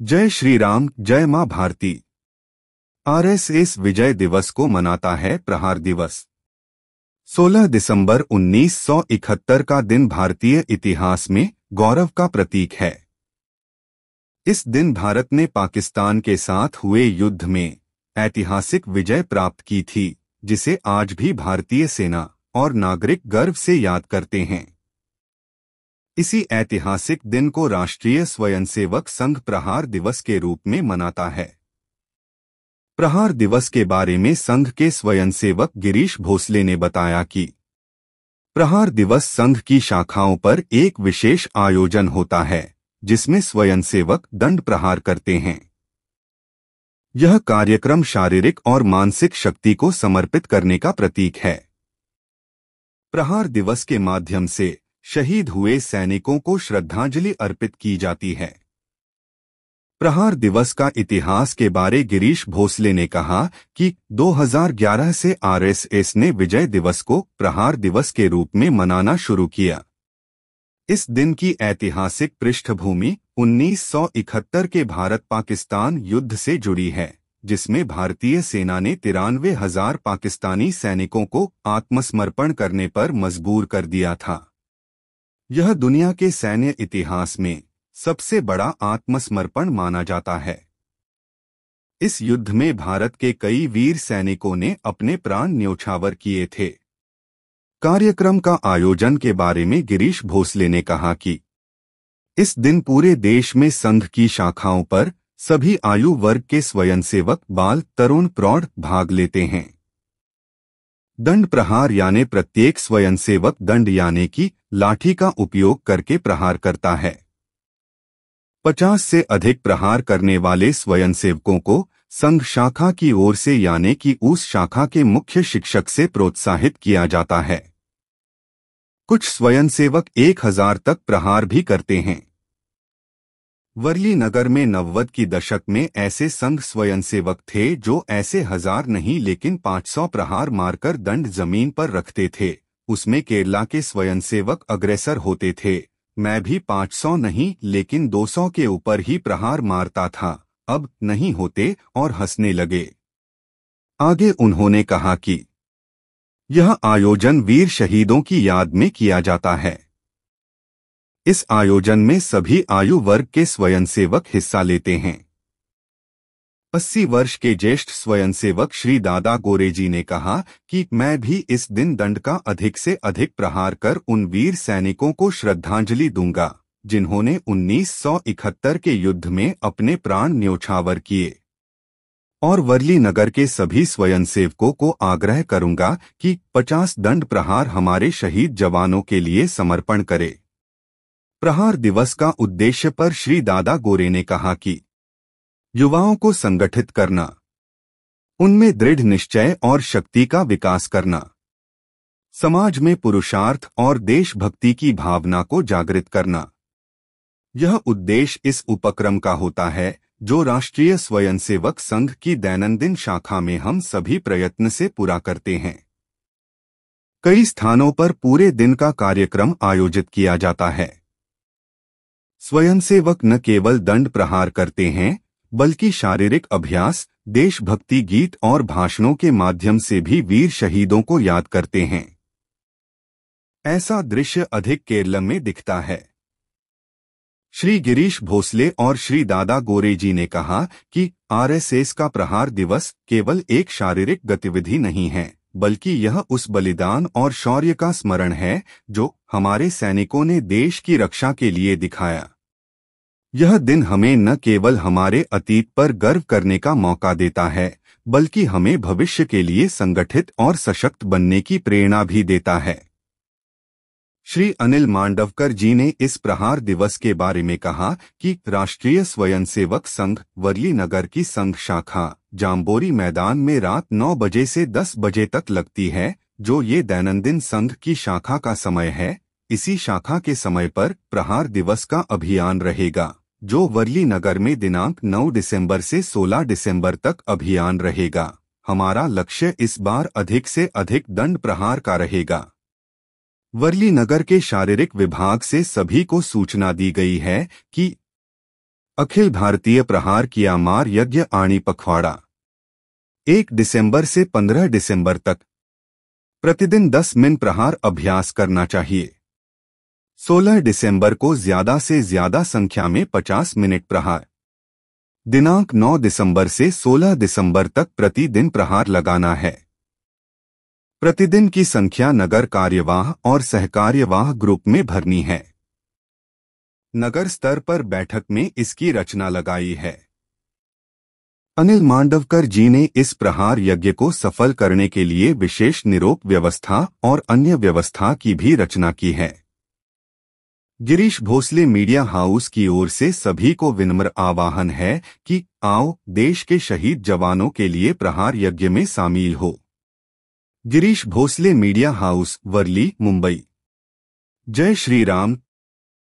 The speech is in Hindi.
जय श्री राम, जय मां भारती। आरएसएस विजय दिवस को मनाता है प्रहार दिवस। 16 दिसंबर 1971 का दिन भारतीय इतिहास में गौरव का प्रतीक है। इस दिन भारत ने पाकिस्तान के साथ हुए युद्ध में ऐतिहासिक विजय प्राप्त की थी, जिसे आज भी भारतीय सेना और नागरिक गर्व से याद करते हैं। इसी ऐतिहासिक दिन को राष्ट्रीय स्वयंसेवक संघ प्रहार दिवस के रूप में मनाता है। प्रहार दिवस के बारे में संघ के स्वयंसेवक गिरीश भोसले ने बताया कि प्रहार दिवस संघ की शाखाओं पर एक विशेष आयोजन होता है, जिसमें स्वयंसेवक दंड प्रहार करते हैं। यह कार्यक्रम शारीरिक और मानसिक शक्ति को समर्पित करने का प्रतीक है। प्रहार दिवस के माध्यम से शहीद हुए सैनिकों को श्रद्धांजलि अर्पित की जाती है। प्रहार दिवस का इतिहास के बारे गिरीश भोसले ने कहा कि 2011 से आरएसएस ने विजय दिवस को प्रहार दिवस के रूप में मनाना शुरू किया। इस दिन की ऐतिहासिक पृष्ठभूमि 1971 के भारत-पाकिस्तान युद्ध से जुड़ी है, जिसमें भारतीय सेना ने 93,000 पाकिस्तानी सैनिकों को आत्मसमर्पण करने पर मजबूर कर दिया था। यह दुनिया के सैन्य इतिहास में सबसे बड़ा आत्मसमर्पण माना जाता है। इस युद्ध में भारत के कई वीर सैनिकों ने अपने प्राण न्योछावर किए थे। कार्यक्रम का आयोजन के बारे में गिरीश भोसले ने कहा कि इस दिन पूरे देश में संघ की शाखाओं पर सभी आयु वर्ग के स्वयंसेवक बाल, तरुण, प्रौढ़ भाग लेते हैं। दंड प्रहार यानी प्रत्येक स्वयंसेवक दंड यानी कि लाठी का उपयोग करके प्रहार करता है। 50 से अधिक प्रहार करने वाले स्वयंसेवकों को संघ शाखा की ओर से यानी कि उस शाखा के मुख्य शिक्षक से प्रोत्साहित किया जाता है। कुछ स्वयंसेवक 1000 तक प्रहार भी करते हैं। वर्ली नगर में 90 की दशक में ऐसे संघ स्वयंसेवक थे जो ऐसे 1000 नहीं लेकिन 500 प्रहार मारकर दंड जमीन पर रखते थे। उसमें केरला के स्वयंसेवक अग्रसर होते थे। मैं भी 500 नहीं लेकिन 200 के ऊपर ही प्रहार मारता था, अब नहीं होते और हंसने लगे। आगे उन्होंने कहा कि यह आयोजन वीर शहीदों की याद में किया जाता है। इस आयोजन में सभी आयु वर्ग के स्वयंसेवक हिस्सा लेते हैं। 80 वर्ष के ज्येष्ठ स्वयंसेवक श्री दादा गोरे जी ने कहा कि मैं भी इस दिन दंड का अधिक से अधिक प्रहार कर उन वीर सैनिकों को श्रद्धांजलि दूंगा, जिन्होंने 1971 के युद्ध में अपने प्राण न्योछावर किए। और वर्ली नगर के सभी स्वयंसेवकों को आग्रह करूंगा कि 50 दंड प्रहार हमारे शहीद जवानों के लिए समर्पण करें। प्रहार दिवस का उद्देश्य पर श्री दादा गोरे ने कहा कि युवाओं को संगठित करना, उनमें दृढ़ निश्चय और शक्ति का विकास करना, समाज में पुरुषार्थ और देशभक्ति की भावना को जागृत करना, यह उद्देश्य इस उपक्रम का होता है जो राष्ट्रीय स्वयंसेवक संघ की दैनंदिन शाखा में हम सभी प्रयत्न से पूरा करते हैं। कई स्थानों पर पूरे दिन का कार्यक्रम आयोजित किया जाता है। स्वयंसेवक न केवल दंड प्रहार करते हैं, बल्कि शारीरिक अभ्यास, देशभक्ति गीत और भाषणों के माध्यम से भी वीर शहीदों को याद करते हैं। ऐसा दृश्य अधिक केरल में दिखता है। श्री गिरीश भोसले और श्री दादा गोरे जी ने कहा कि आरएसएस का प्रहार दिवस केवल एक शारीरिक गतिविधि नहीं है, बल्कि यह उस बलिदान और शौर्य का स्मरण है जो हमारे सैनिकों ने देश की रक्षा के लिए दिखाया। यह दिन हमें न केवल हमारे अतीत पर गर्व करने का मौका देता है, बल्कि हमें भविष्य के लिए संगठित और सशक्त बनने की प्रेरणा भी देता है। श्री अनिल मांडवकर जी ने इस प्रहार दिवस के बारे में कहा कि राष्ट्रीय स्वयंसेवक संघ वर्ली नगर की संघ शाखा जाम्बोरी मैदान में रात 9 बजे से 10 बजे तक लगती है, जो ये दैनंदिन संघ की शाखा का समय है। इसी शाखा के समय पर प्रहार दिवस का अभियान रहेगा, जो वर्ली नगर में दिनांक 9 दिसंबर से 16 दिसंबर तक अभियान रहेगा। हमारा लक्ष्य इस बार अधिक से अधिक दंड प्रहार का रहेगा। वर्ली नगर के शारीरिक विभाग से सभी को सूचना दी गई है कि अखिल भारतीय प्रहार कियामार यज्ञ आणी पखवाड़ा 1 दिसंबर से 15 दिसंबर तक प्रतिदिन 10 मिनट प्रहार अभ्यास करना चाहिए। 16 दिसंबर को ज्यादा से ज्यादा संख्या में 50 मिनट प्रहार। दिनांक 9 दिसंबर से 16 दिसंबर तक प्रतिदिन प्रहार लगाना है। प्रतिदिन की संख्या नगर कार्यवाह और सहकार्यवाह ग्रुप में भरनी है। नगर स्तर पर बैठक में इसकी रचना लगाई है। अनिल मांडवकर जी ने इस प्रहार यज्ञ को सफल करने के लिए विशेष निरोप व्यवस्था और अन्य व्यवस्था की भी रचना की है। गिरीश भोसले मीडिया हाउस की ओर से सभी को विनम्र आह्वान है कि आओ देश के शहीद जवानों के लिए प्रहार यज्ञ में शामिल हो। Girish Bhosle media house, Worli, Mumbai. जय श्री राम।